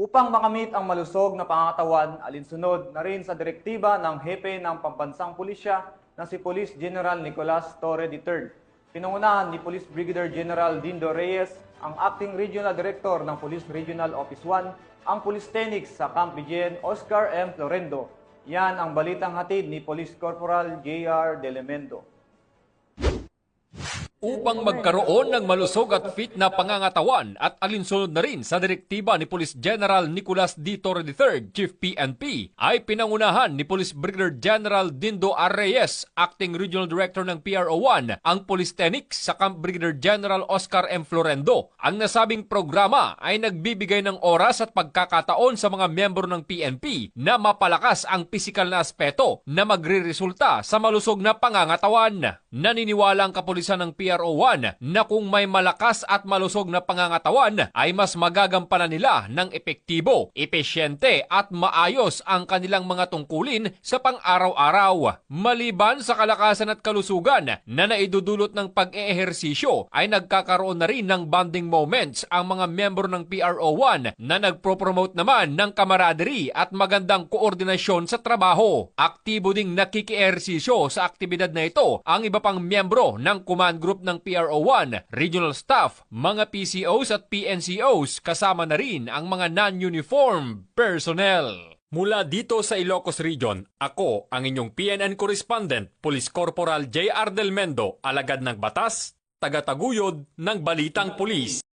Upang makamit ang malusog na pangangatawan, alinsunod na rin sa direktiba ng Hepe ng Pambansang Pulisya na si Police General Nicolas Torre III. Pinangunahan ni Police Brigadier General Dindo Reyes, ang Acting Regional Director ng Police Regional Office 1, ang Police Tenix sa Camp Lejeune, Oscar M. Florendo. Yan ang balitang hatid ni Police Corporal J.R. Delemendo. Upang magkaroon ng malusog at fit na pangangatawan at alinsunod na rin sa direktiba ni Police General Nicolas D. Torre III, Chief PNP, ay pinangunahan ni Police Brigadier General Dindo R. Reyes, Acting Regional Director ng PRO1, ang Police Tenix sa Camp Brigadier General Oscar M. Florendo. Ang nasabing programa ay nagbibigay ng oras at pagkakataon sa mga miyembro ng PNP na mapalakas ang pisikal na aspeto na magriresulta sa malusog na pangangatawan. Naniniwala ang kapulisan ng PRO1 na kung may malakas at malusog na pangangatawan ay mas magagampanan nila ng epektibo, epesyente at maayos ang kanilang mga tungkulin sa pang-araw-araw. Maliban sa kalakasan at kalusugan na naidudulot ng pag-eehersisyo ay nagkakaroon na rin ng bonding moments ang mga miyembro ng PRO1 na nagpropromote naman ng camaraderie at magandang koordinasyon sa trabaho. Aktibo ding nakikiehersisyo sa aktibidad na ito ang iba pang miyembro ng command group ng PRO1, regional staff, mga PCOs at PNCOs, kasama na rin ang mga non-uniform personnel. Mula dito sa Ilocos Region, ako ang inyong PNN correspondent, Police Corporal J.R. Delmendo, alagad ng batas, tagataguyod ng Balitang Pulis.